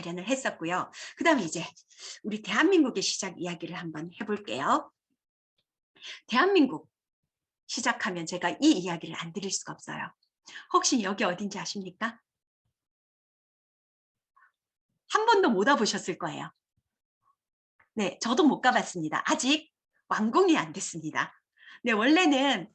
마련을 했었고요. 그 다음에 이제 우리 대한민국의 시작 이야기를 한번 해볼게요. 대한민국 시작하면 제가 이 이야기를 안 드릴 수가 없어요. 혹시 여기 어딘지 아십니까? 한 번도 못 와보셨을 거예요. 네, 저도 못 가봤습니다. 아직 완공이 안 됐습니다. 네, 원래는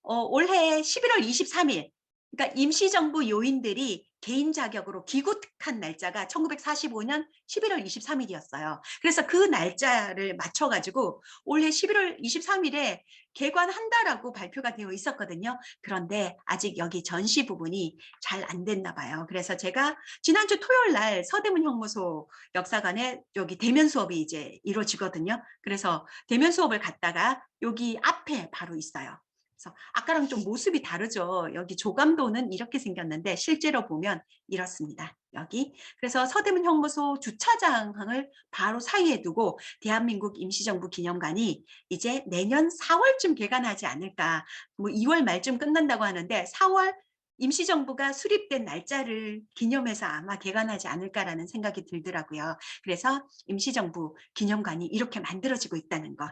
올해 11월 23일, 그러니까 임시정부 요인들이 개인 자격으로 귀국한 날짜가 1945년 11월 23일이었어요. 그래서 그 날짜를 맞춰가지고 올해 11월 23일에 개관한다라고 발표가 되어 있었거든요. 그런데 아직 여기 전시 부분이 잘 안 됐나 봐요. 그래서 제가 지난주 토요일 날 서대문 형무소 역사관에 여기 대면 수업이 이제 이루어지거든요. 그래서 대면 수업을 갔다가 여기 앞에 바로 있어요. 그래서 아까랑 좀 모습이 다르죠. 여기 조감도는 이렇게 생겼는데 실제로 보면 이렇습니다. 여기. 그래서 서대문 형무소 주차장을 바로 사이에 두고 대한민국 임시정부 기념관이 이제 내년 4월쯤 개관하지 않을까. 뭐 2월 말쯤 끝난다고 하는데 4월 임시정부가 수립된 날짜를 기념해서 아마 개관하지 않을까라는 생각이 들더라고요. 그래서 임시정부 기념관이 이렇게 만들어지고 있다는 것.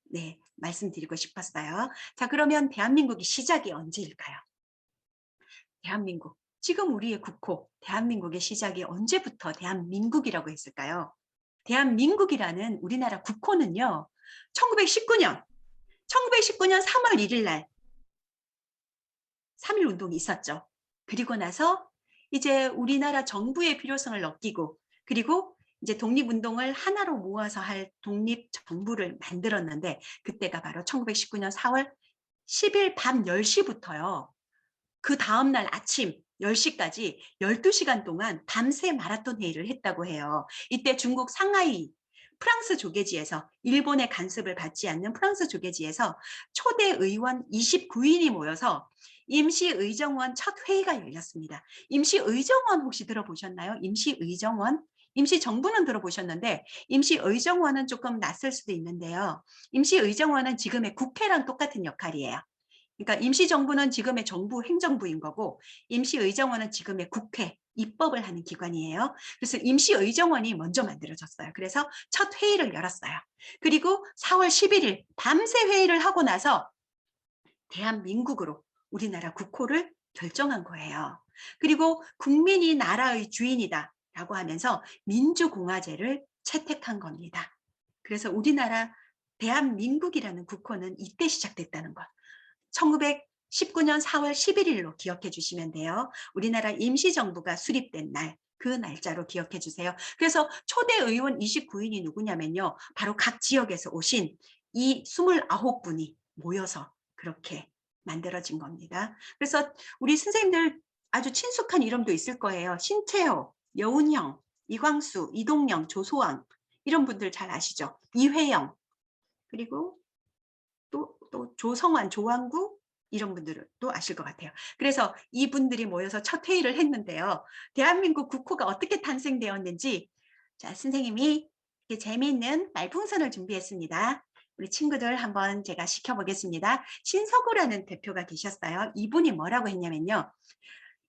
네, 말씀드리고 싶었어요. 자, 그러면 대한민국의 시작이 언제일까요? 대한민국. 지금 우리의 국호, 대한민국의 시작이 언제부터 대한민국이라고 했을까요? 대한민국이라는 우리나라 국호는요, 1919년 3월 1일 날 3.1 운동이 있었죠. 그리고 나서 이제 우리나라 정부의 필요성을 느끼고 그리고 이제 독립운동을 하나로 모아서 할 독립정부를 만들었는데 그때가 바로 1919년 4월 10일 밤 10시부터요. 그 다음날 아침 10시까지 12시간 동안 밤새 마라톤 회의를 했다고 해요. 이때 중국 상하이 프랑스 조계지에서 일본의 간섭을 받지 않는 프랑스 조계지에서 초대 의원 29인이 모여서 임시의정원 첫 회의가 열렸습니다. 임시의정원 혹시 들어보셨나요? 임시의정원? 임시정부는 들어보셨는데 임시의정원은 조금 낯설 수도 있는데요. 임시의정원은 지금의 국회랑 똑같은 역할이에요. 그러니까 임시정부는 지금의 정부 행정부인 거고 임시의정원은 지금의 국회 입법을 하는 기관이에요. 그래서 임시의정원이 먼저 만들어졌어요. 그래서 첫 회의를 열었어요. 그리고 4월 11일 밤새 회의를 하고 나서 대한민국으로 우리나라 국호를 결정한 거예요. 그리고 국민이 나라의 주인이다 라고 하면서 민주공화제를 채택한 겁니다. 그래서 우리나라 대한민국이라는 국호는 이때 시작됐다는 것. 1919년 4월 11일로 기억해 주시면 돼요. 우리나라 임시정부가 수립된 날, 그 날짜로 기억해 주세요. 그래서 초대 의원 29인이 누구냐면요. 바로 각 지역에서 오신 이 29분이 모여서 그렇게 만들어진 겁니다. 그래서 우리 선생님들 아주 친숙한 이름도 있을 거예요. 신태호, 여운형, 이광수, 이동영, 조소왕 이런 분들 잘 아시죠? 이회영 그리고 또 조성환, 조왕구 이런 분들도 아실 것 같아요. 그래서 이분들이 모여서 첫 회의를 했는데요. 대한민국 국호가 어떻게 탄생되었는지 자 선생님이 재미있는 말풍선을 준비했습니다. 우리 친구들 한번 제가 시켜보겠습니다. 신서구라는 대표가 계셨어요. 이분이 뭐라고 했냐면요.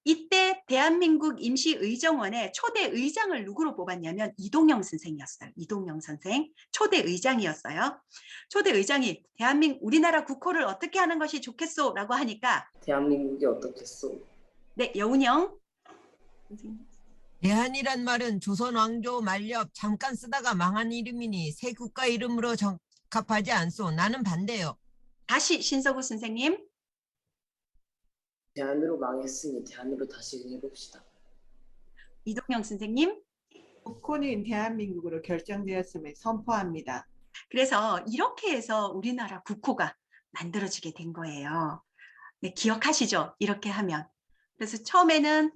이때 대한민국 임시의정원의 초대 의장을 누구로 뽑았냐면 이동영 선생이었어요. 이동영 선생 초대 의장이었어요. 초대 의장이 대한민국 우리나라 국호를 어떻게 하는 것이 좋겠소 라고 하니까 대한민국이 어떻겠소? 네, 여운영 대한이란 말은 조선 왕조 만렵 잠깐 쓰다가 망한 이름이니 새 국가 이름으로 적합하지 않소. 나는 반대요. 다시 신서구 선생님 대한으로 망했으니 대한으로 다시 해봅시다. 이동영 선생님 국호는 대한민국으로 결정되었음을 선포합니다. 그래서 이렇게 해서 우리나라 국호가 만들어지게 된 거예요. 네, 기억하시죠? 이렇게 하면. 그래서 처음에는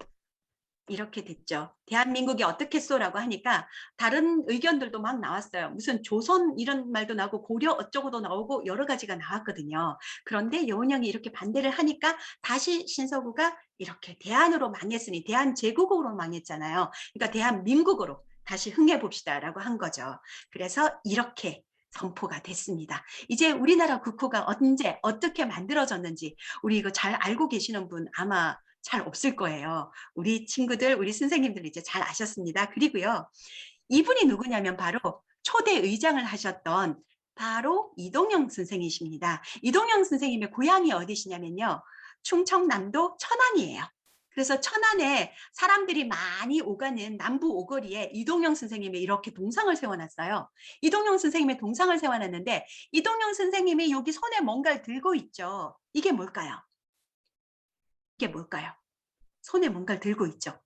이렇게 됐죠. 대한민국이 어떻겠소라고 하니까 다른 의견들도 막 나왔어요. 무슨 조선 이런 말도 나오고 고려 어쩌고도 나오고 여러 가지가 나왔거든요. 그런데 여운형이 이렇게 반대를 하니까 다시 신서구가 이렇게 대한으로 망했으니 대한제국으로 망했잖아요. 그러니까 대한민국으로 다시 흥해봅시다라고 한 거죠. 그래서 이렇게 선포가 됐습니다. 이제 우리나라 국호가 언제 어떻게 만들어졌는지 우리 이거 잘 알고 계시는 분 아마 잘 없을 거예요. 우리 친구들, 우리 선생님들 이제 잘 아셨습니다. 그리고요, 이분이 누구냐면 바로 초대 의장을 하셨던 바로 이동영 선생이십니다. 이동영 선생님의 고향이 어디시냐면요, 충청남도 천안이에요. 그래서 천안에 사람들이 많이 오가는 남부 오거리에 이동영 선생님이 이렇게 동상을 세워놨어요. 이동영 선생님의 동상을 세워놨는데 이동영 선생님이 여기 손에 뭔가를 들고 있죠. 이게 뭘까요? 이게 뭘까요? 손에 뭔가를 들고 있죠.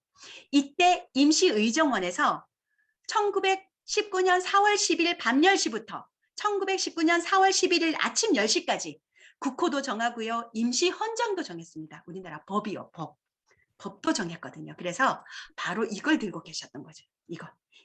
이때 임시의정원에서 1919년 4월 10일 밤 10시부터 1919년 4월 11일 아침 10시까지 국호도 정하고요. 임시헌정도 정했습니다. 우리나라 법이요. 법도 정했거든요. 그래서 바로 이걸 들고 계셨던 거죠.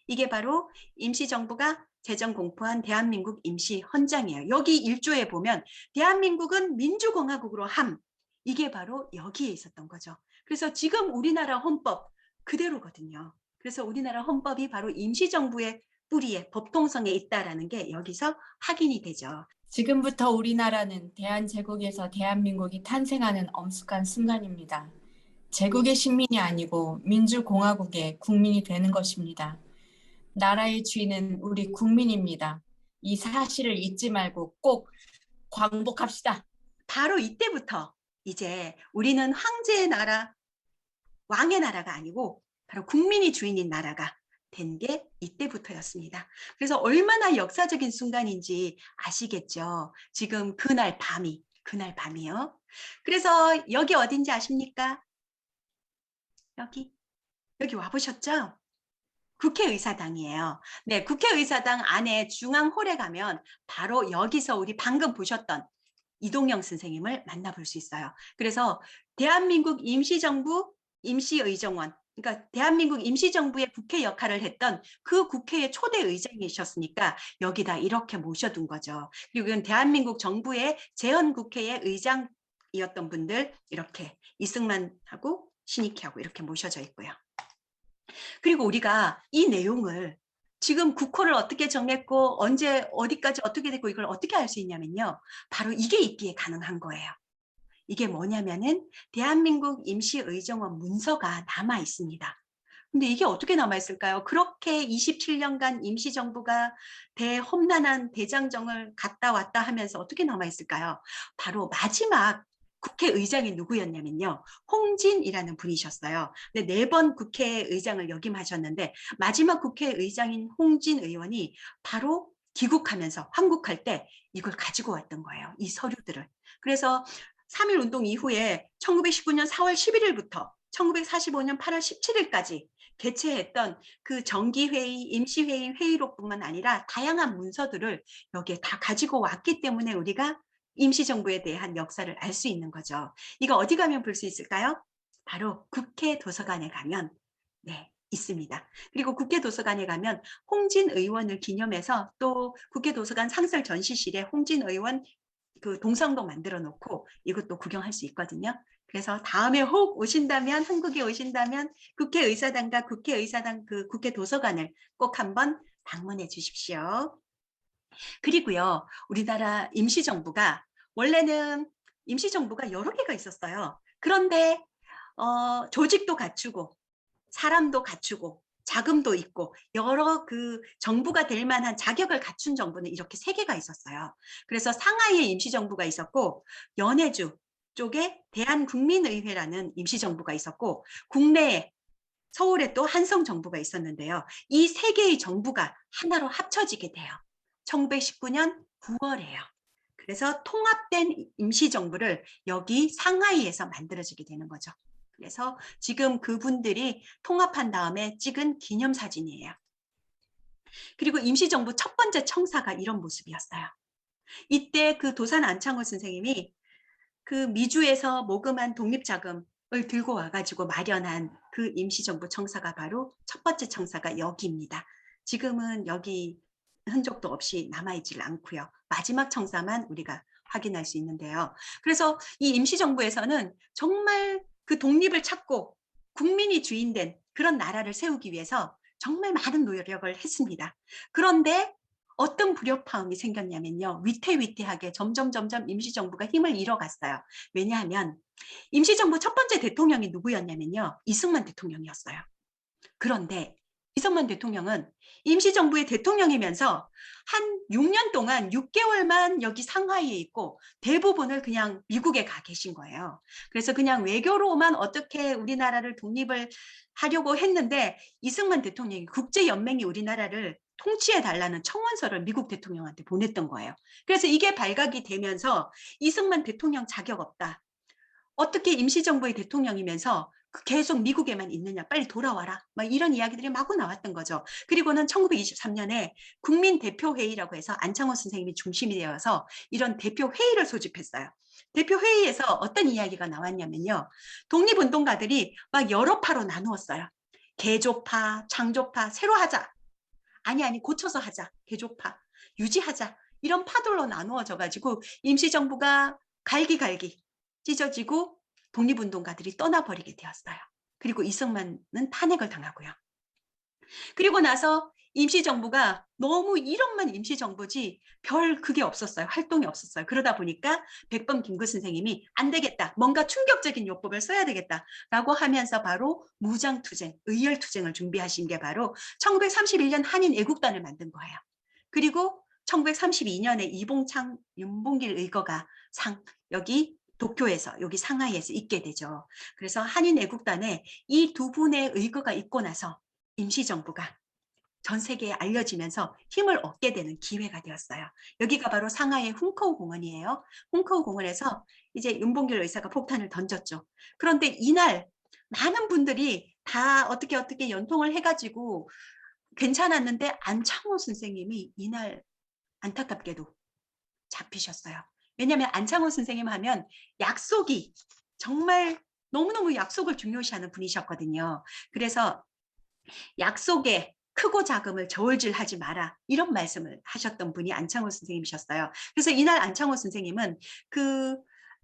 이게 바로 임시정부가 제정 공포한 대한민국 임시헌장이에요. 여기 1조에 보면 대한민국은 민주공화국으로 함. 이게 바로 여기에 있었던 거죠. 그래서 지금 우리나라 헌법 그대로거든요. 그래서 우리나라 헌법이 바로 임시정부의 뿌리에 법통성에 있다라는 게 여기서 확인이 되죠. 지금부터 우리나라는 대한제국에서 대한민국이 탄생하는 엄숙한 순간입니다. 제국의 시민이 아니고 민주공화국의 국민이 되는 것입니다. 나라의 주인은 우리 국민입니다. 이 사실을 잊지 말고 꼭 광복합시다. 바로 이때부터 이제 우리는 황제의 나라, 왕의 나라가 아니고 바로 국민이 주인인 나라가 된 게 이때부터였습니다. 그래서 얼마나 역사적인 순간인지 아시겠죠? 지금 그날 밤이요. 그래서 여기 어딘지 아십니까? 여기 와보셨죠? 국회의사당이에요. 네, 국회의사당 안에 중앙홀에 가면 바로 여기서 우리 방금 보셨던 이동영 선생님을 만나볼 수 있어요. 그래서 대한민국 임시정부 임시의정원, 그러니까 대한민국 임시정부의 국회 역할을 했던 그 국회의 초대 의장이셨으니까 여기다 이렇게 모셔둔 거죠. 그리고 이건 대한민국 정부의 재헌국회의 의장이었던 분들 이렇게 이승만하고 신익희하고 이렇게 모셔져 있고요. 그리고 우리가 이 내용을 지금 국호를 어떻게 정했고 언제 어디까지 어떻게 됐고 이걸 어떻게 알 수 있냐면요. 바로 이게 있기에 가능한 거예요. 이게 뭐냐면은 대한민국 임시의정원 문서가 남아 있습니다. 근데 이게 어떻게 남아 있을까요? 그렇게 27년간 임시정부가 대험난한 대장정을 갔다 왔다 하면서 어떻게 남아 있을까요? 바로 마지막 국회의장이 누구였냐면요. 홍진이라는 분이셨어요. 근데 4번 국회의장을 역임하셨는데 마지막 국회의장인 홍진 의원이 바로 귀국하면서 환국할 때 이걸 가지고 왔던 거예요. 이 서류들을. 그래서 3.1운동 이후에 1919년 4월 11일부터 1945년 8월 17일까지 개최했던 그 정기회의, 임시회의, 회의록뿐만 아니라 다양한 문서들을 여기에 다 가지고 왔기 때문에 우리가 임시정부에 대한 역사를 알 수 있는 거죠. 이거 어디 가면 볼 수 있을까요? 바로 국회 도서관에 가면 있습니다. 그리고 국회 도서관에 가면 홍진 의원을 기념해서 또 국회 도서관 상설 전시실에 홍진 의원 그 동상도 만들어 놓고 이것도 구경할 수 있거든요. 그래서 다음에 혹 오신다면, 한국에 오신다면 국회의사당과 국회의사당 그 국회 도서관을 꼭 한번 방문해 주십시오. 그리고요, 우리나라 임시정부가 원래는 임시정부가 여러 개가 있었어요. 그런데 조직도 갖추고 사람도 갖추고 자금도 있고 여러 그 정부가 될 만한 자격을 갖춘 정부는 이렇게 3개가 있었어요. 그래서 상하이에 임시정부가 있었고 연해주 쪽에 대한국민의회라는 임시정부가 있었고 국내에 서울에 또 한성정부가 있었는데요. 이 3개의 정부가 하나로 합쳐지게 돼요. 1919년 9월에요. 그래서 통합된 임시정부를 여기 상하이에서 만들어지게 되는 거죠. 그래서 지금 그분들이 통합한 다음에 찍은 기념사진이에요. 그리고 임시정부 첫 번째 청사가 이런 모습이었어요. 이때 그 도산 안창호 선생님이 그 미주에서 모금한 독립자금을 들고 와가지고 마련한 그 임시정부 청사가 바로 첫 번째 청사가 여기입니다. 지금은 여기 흔적도 없이 남아있질 않고요. 마지막 청사만 우리가 확인할 수 있는데요. 그래서 이 임시정부에서는 정말 그 독립을 찾고 국민이 주인된 그런 나라를 세우기 위해서 정말 많은 노력을 했습니다. 그런데 어떤 불협화음이 생겼냐면요. 위태위태하게 점점 임시정부가 힘을 잃어갔어요. 왜냐하면 임시정부 첫 번째 대통령이 누구였냐면요. 이승만 대통령이었어요. 그런데 이승만 대통령은 임시정부의 대통령이면서 한 6년 동안 6개월만 여기 상하이에 있고 대부분을 그냥 미국에 가 계신 거예요. 그래서 그냥 외교로만 어떻게 우리나라를 독립을 하려고 했는데 이승만 대통령이 국제연맹이 우리나라를 통치해달라는 청원서를 미국 대통령한테 보냈던 거예요. 그래서 이게 발각이 되면서 이승만 대통령 자격 없다. 어떻게 임시정부의 대통령이면서 계속 미국에만 있느냐, 빨리 돌아와라, 막 이런 이야기들이 마구 나왔던 거죠. 그리고는 1923년에 국민대표회의라고 해서 안창호 선생님이 중심이 되어서 이런 대표회의를 소집했어요. 대표회의에서 어떤 이야기가 나왔냐면요. 독립운동가들이 막 여러 파로 나누었어요. 개조파, 창조파, 새로 하자. 아니 고쳐서 하자. 개조파, 유지하자. 이런 파들로 나누어져 가지고 임시정부가 갈기갈기 찢어지고 독립운동가들이 떠나버리게 되었어요. 그리고 이승만은 탄핵을 당하고요. 그리고 나서 임시정부가 너무 이름만 임시정부지 별 그게 없었어요. 활동이 없었어요. 그러다 보니까 백범 김구 선생님이 안 되겠다. 뭔가 충격적인 요법을 써야 되겠다라고 하면서 바로 무장투쟁, 의열투쟁을 준비하신 게 바로 1931년 한인애국단을 만든 거예요. 그리고 1932년에 이봉창, 윤봉길 의거가 여기 도쿄에서 여기 상하이에서 있게 되죠. 그래서 한인애국단에 이 두 분의 의거가 있고 나서 임시정부가 전 세계에 알려지면서 힘을 얻게 되는 기회가 되었어요. 여기가 바로 상하이의 훈커우 공원이에요. 훈커우 공원에서 이제 윤봉길 의사가 폭탄을 던졌죠. 그런데 이날 많은 분들이 다 어떻게 연통을 해가지고 괜찮았는데 안창호 선생님이 이날 안타깝게도 잡히셨어요. 왜냐하면 안창호 선생님 하면 약속이 정말 너무너무 약속을 중요시하는 분이셨거든요. 그래서 약속에 크고 작음을 저울질하지 마라 이런 말씀을 하셨던 분이 안창호 선생님이셨어요. 그래서 이날 안창호 선생님은 그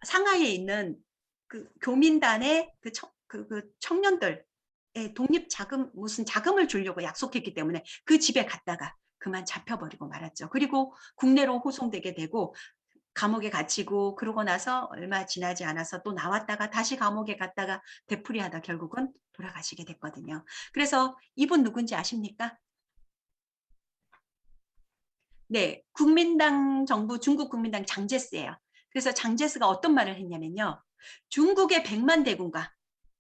상하이에 있는 그 교민단의 그 청년들 독립 자금 무슨 자금을 주려고 약속했기 때문에 그 집에 갔다가 그만 잡혀버리고 말았죠. 그리고 국내로 호송되게 되고 감옥에 갇히고 그러고 나서 얼마 지나지 않아서 또 나왔다가 다시 감옥에 갔다가 되풀이하다 결국은 돌아가시게 됐거든요. 그래서 이분 누군지 아십니까? 네, 국민당 정부 중국 국민당 장제스예요. 그래서 장제스가 어떤 말을 했냐면요. 중국의 100만 대군과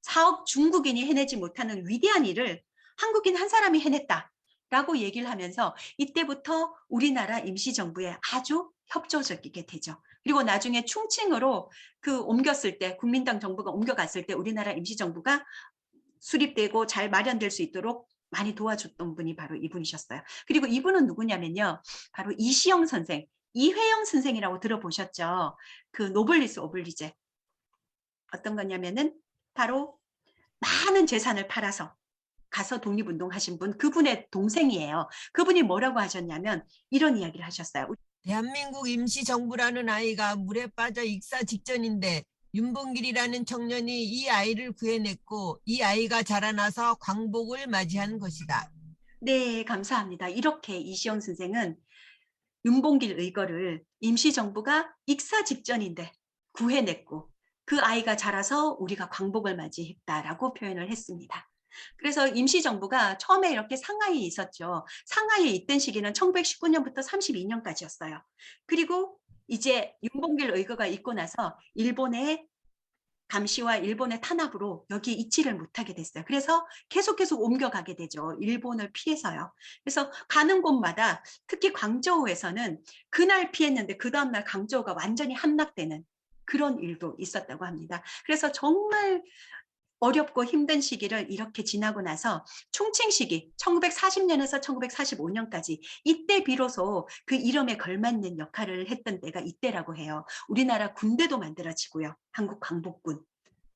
4억 중국인이 해내지 못하는 위대한 일을 한국인 한 사람이 해냈다라고 얘기를 하면서 이때부터 우리나라 임시정부에 아주 협조적이게 되죠. 그리고 나중에 충칭으로 옮겼을 때 국민당 정부가 옮겨갔을 때 우리나라 임시정부가 수립되고 잘 마련될 수 있도록 많이 도와줬던 분이 바로 이분이셨어요. 그리고 이분은 누구냐면요. 바로 이시영 선생, 이회영 선생이라고 들어보셨죠? 그 노블리스 오블리제. 어떤 거냐면은 바로 많은 재산을 팔아서 가서 독립운동 하신 분, 그분의 동생이에요. 그분이 뭐라고 하셨냐면 이런 이야기를 하셨어요. 대한민국 임시정부라는 아이가 물에 빠져 익사 직전인데 윤봉길이라는 청년이 이 아이를 구해냈고 이 아이가 자라나서 광복을 맞이한 것이다. 네, 감사합니다. 이렇게 이시영 선생은 윤봉길 의거를 임시정부가 익사 직전인데 구해냈고 그 아이가 자라서 우리가 광복을 맞이했다라고 표현을 했습니다. 그래서 임시정부가 처음에 이렇게 상하이에 있었죠. 상하이에 있던 시기는 1919년부터 32년까지였어요. 그리고 이제 윤봉길 의거가 있고 나서 일본의 감시와 일본의 탄압으로 여기 있지를 못하게 됐어요. 그래서 계속 옮겨가게 되죠. 일본을 피해서요. 그래서 가는 곳마다 특히 광저우에서는 그날 피했는데 그 다음날 광저우가 완전히 함락되는 그런 일도 있었다고 합니다. 그래서 정말 어렵고 힘든 시기를 이렇게 지나고 나서 충칭 시기 1940년에서 1945년까지 이때 비로소 그 이름에 걸맞는 역할을 했던 때가 이때라고 해요. 우리나라 군대도 만들어지고요. 한국 광복군.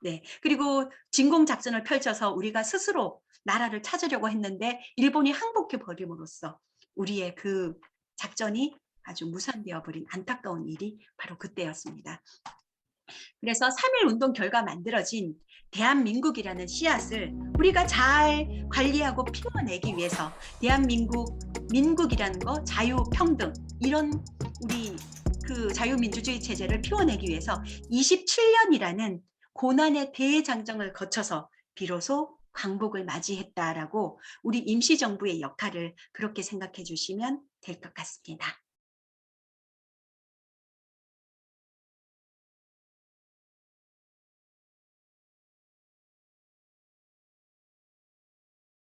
네. 그리고 진공작전을 펼쳐서 우리가 스스로 나라를 찾으려고 했는데 일본이 항복해 버림으로써 우리의 그 작전이 아주 무산되어 버린 안타까운 일이 바로 그때였습니다. 그래서 3.1운동 결과 만들어진 대한민국이라는 씨앗을 우리가 잘 관리하고 피워내기 위해서 대한민국, 민국이라는 거, 자유, 평등 이런 우리 그 자유민주주의 체제를 피워내기 위해서 27년이라는 고난의 대장정을 거쳐서 비로소 광복을 맞이했다라고 우리 임시정부의 역할을 그렇게 생각해 주시면 될 것 같습니다.